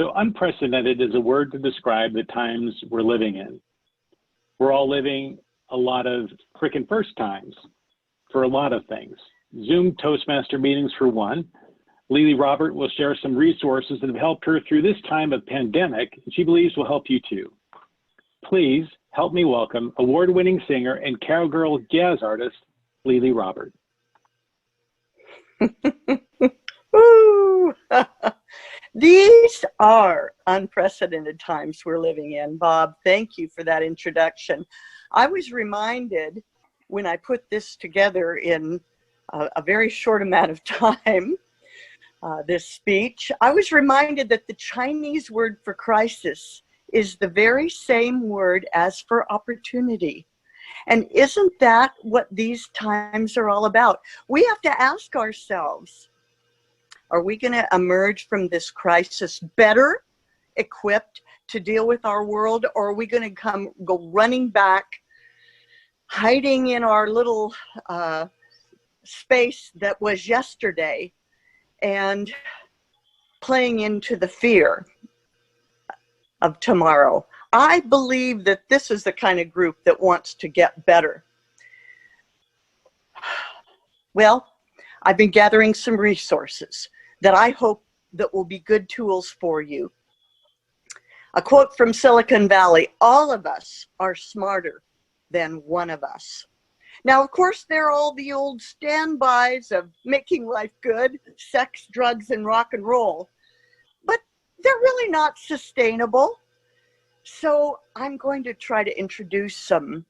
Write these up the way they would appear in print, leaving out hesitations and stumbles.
So unprecedented is a word to describe the times we're living in. We're all living a lot of frickin' first times for a lot of things. Zoom Toastmaster meetings for one. LeeLee Robert will share some resources that have helped her through this time of pandemic, and she believes will help you too. Please help me welcome award-winning singer and cowgirl jazz artist, LeeLee Robert. Woo! These are unprecedented times we're living in. Bob, thank you for that introduction. I was reminded when I put this together in a very short amount of time, this speech, I was reminded that the Chinese word for crisis is the very same word as for opportunity. And isn't that what these times are all about? We have to ask ourselves, are we going to emerge from this crisis better equipped to deal with our world, or are we going to go running back, hiding in our little space that was yesterday and playing into the fear of tomorrow? I believe that this is the kind of group that wants to get better. Well, I've been gathering some resources that I hope that will be good tools for you. A quote from Silicon Valley: all of us are smarter than one of us. Now, of course, there are all the old standbys of making life good, sex, drugs, and rock and roll, but they're really not sustainable. So I'm going to try to introduce some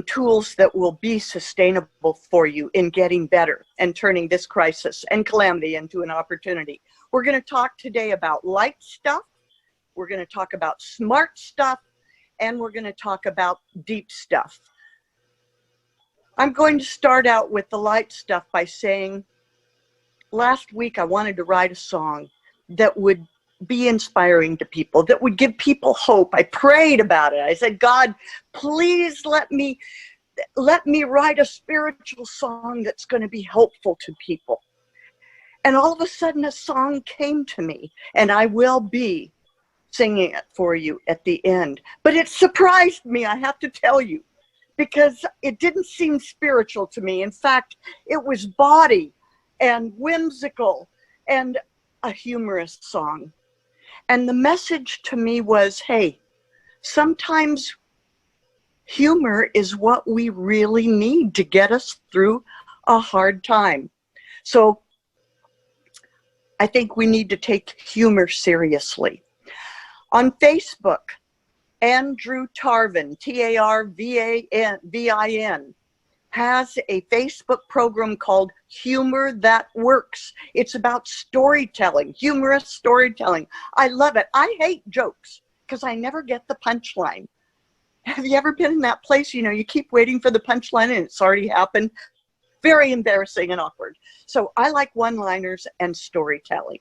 tools that will be sustainable for you in getting better and turning this crisis and calamity into an opportunity. We're going to talk today about light stuff, we're going to talk about smart stuff, and we're going to talk about deep stuff. I'm going to start out with the light stuff by saying, last week I wanted to write a song that would be inspiring to people, that would give people hope. I prayed about it. I said, God, please let me write a spiritual song that's going to be helpful to people. And all of a sudden a song came to me, and I will be singing it for you at the end. But it surprised me, I have to tell you, because it didn't seem spiritual to me. In fact, it was bawdy and whimsical and a humorous song. And the message to me was, hey, sometimes humor is what we really need to get us through a hard time. So I think we need to take humor seriously. On Facebook, Andrew Tarvin, Tarvin, has a Facebook program called Humor That Works. It's about storytelling, humorous storytelling. I love it. I hate jokes because I never get the punchline. Have you ever been in that place? You know, you keep waiting for the punchline and it's already happened. Very embarrassing and awkward. So I like one-liners and storytelling.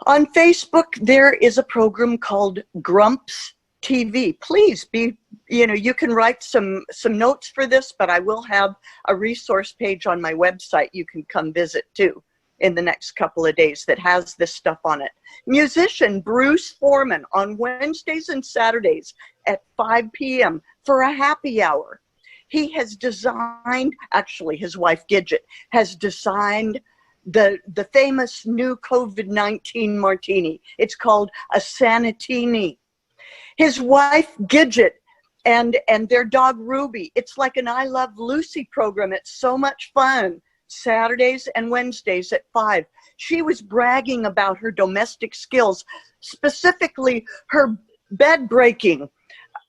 On Facebook, there is a program called Grumps TV. Please be, you can write some notes for this, but I will have a resource page on my website you can come visit too in the next couple of days that has this stuff on it. Musician Bruce Foreman on Wednesdays and Saturdays at 5 p.m. for a happy hour. He has designed, actually his wife Gidget has designed the famous new COVID-19 martini. It's called a Sanitini. His wife Gidget and their dog Ruby, it's like an I Love Lucy program. It's so much fun. Saturdays and Wednesdays at 5. She was bragging about her domestic skills, specifically her bed breaking.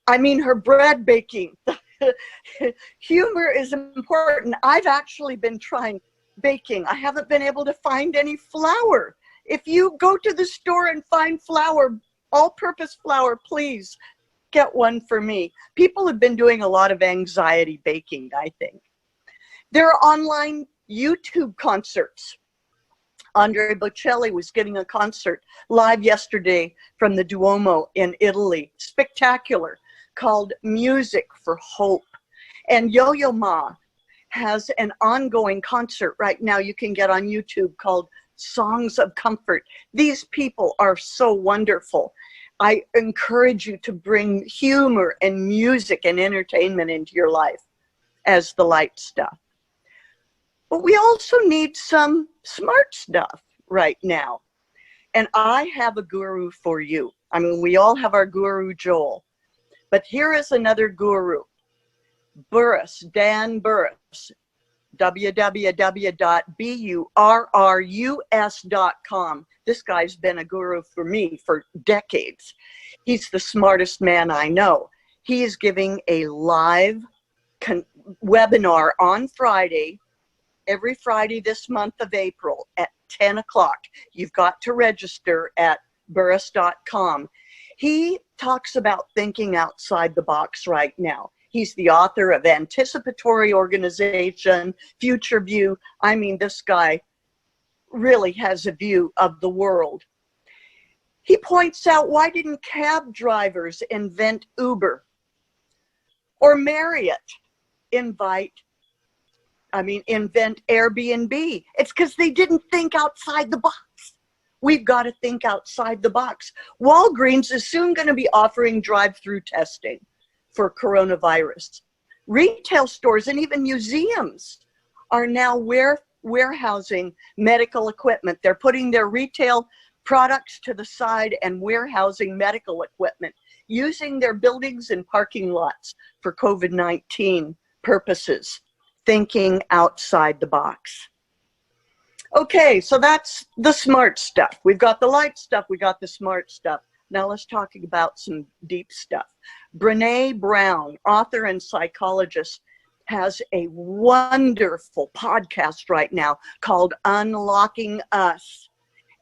Her bread baking. Humor is important. I've actually been trying baking. I haven't been able to find any flour. If you go to the store and find flour, all-purpose flour, please get one for me. People have been doing a lot of anxiety baking, I think. There are online YouTube concerts. Andre Bocelli was giving a concert live yesterday from the Duomo in Italy. Spectacular, called Music for Hope. And Yo-Yo Ma has an ongoing concert right now you can get on YouTube called songs of comfort. These people are so wonderful. I encourage you to bring humor and music and entertainment into your life as the light stuff. But we also need some smart stuff right now. And I have a guru for you. I mean, we all have our guru, Joel. But here is another guru, Burrus, Dan Burrus, www.burrus.com. This guy's been a guru for me for decades. He's the smartest man I know. He is giving a live webinar on Friday, every Friday this month of April at 10 o'clock. You've got to register at burrus.com. He talks about thinking outside the box right now. He's the author of Anticipatory Organization, Future View. I mean, this guy really has a view of the world. He points out, why didn't cab drivers invent Uber or Marriott invent Airbnb? It's because they didn't think outside the box. We've got to think outside the box. Walgreens is soon going to be offering drive-through testing for coronavirus. Retail stores and even museums are now warehousing medical equipment. They're putting their retail products to the side and warehousing medical equipment, using their buildings and parking lots for COVID-19 purposes, thinking outside the box. Okay, so that's the smart stuff. We've got the light stuff, we got the smart stuff. Now let's talk about some deep stuff. Brené Brown, author and psychologist, has a wonderful podcast right now called Unlocking Us.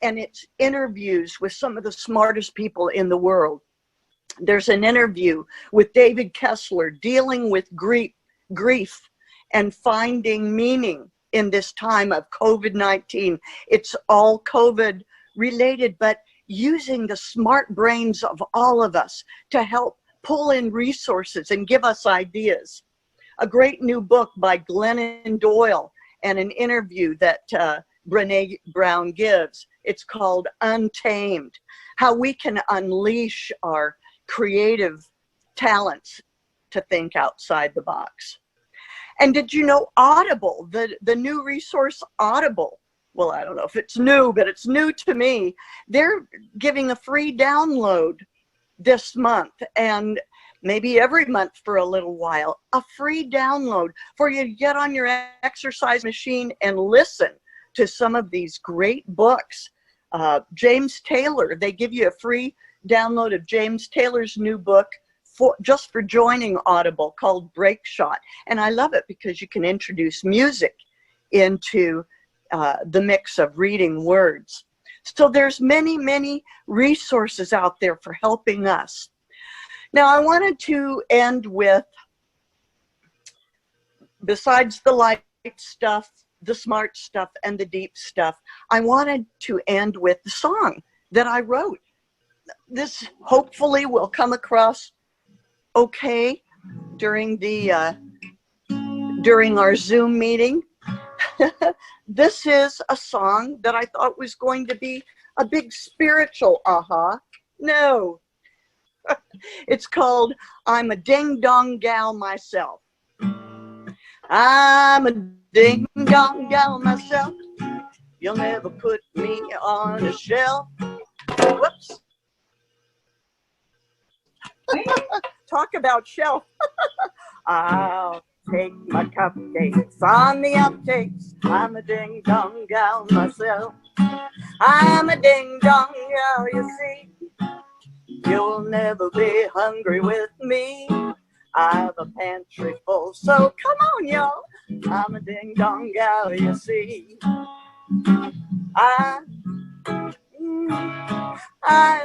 And it's interviews with some of the smartest people in the world. There's an interview with David Kessler dealing with grief and finding meaning in this time of COVID-19. It's all COVID related, but using the smart brains of all of us to help pull in resources and give us ideas. A great new book by Glennon Doyle and an interview that Brené Brown gives. It's called Untamed, how we can unleash our creative talents to think outside the box. And did you know Audible, the new resource Audible? Well, I don't know if it's new, but it's new to me. They're giving a free download this month and maybe every month for a little while, a free download for you to get on your exercise machine and listen to some of these great books. James Taylor, they give you a free download of James Taylor's new book just for joining Audible, called Break Shot. And I love it because you can introduce music into the mix of reading words. So there's many, many resources out there for helping us. Now I wanted to end with, besides the light stuff, the smart stuff, and the deep stuff, I wanted to end with the song that I wrote. This hopefully will come across okay during our Zoom meeting. This is a song that I thought was going to be a big spiritual aha. No. It's called I'm a Ding Dong Gal Myself. I'm a ding dong gal myself. You'll never put me on a shelf. Whoops. Talk about shelf. I'll take my cupcakes on the uptakes. I'm a ding dong gal myself. I'm a ding dong gal, you see. You'll never be hungry with me. I have a pantry full, so come on, y'all. I'm a ding dong gal, you see. I'm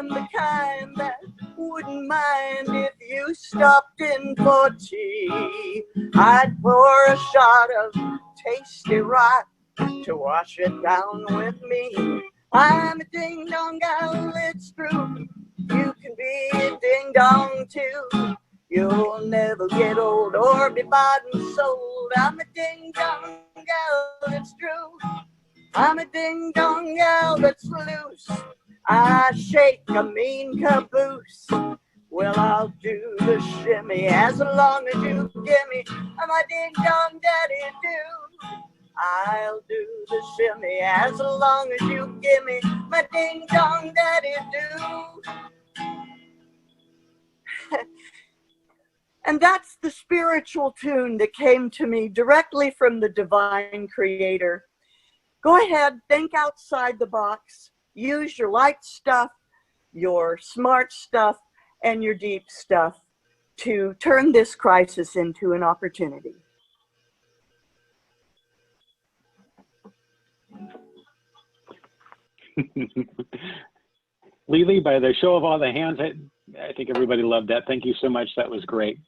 the kind that wouldn't mind if you stopped in for tea. I'd pour a shot of tasty rot to wash it down with me. I'm a ding dong gal, it's true. You can be a ding dong too. You'll never get old or be bought and sold. I'm a ding dong gal, it's true. I'm a ding-dong gal that's loose. I shake a mean caboose. Well, I'll do the shimmy as long as you give me my ding-dong daddy do. I'll do the shimmy as long as you give me my ding-dong daddy do. And that's the spiritual tune that came to me directly from the divine creator. Go ahead, think outside the box. Use your light stuff, your smart stuff, and your deep stuff to turn this crisis into an opportunity. LeeLee, by the show of all the hands, I think everybody loved that. Thank you so much. That was great.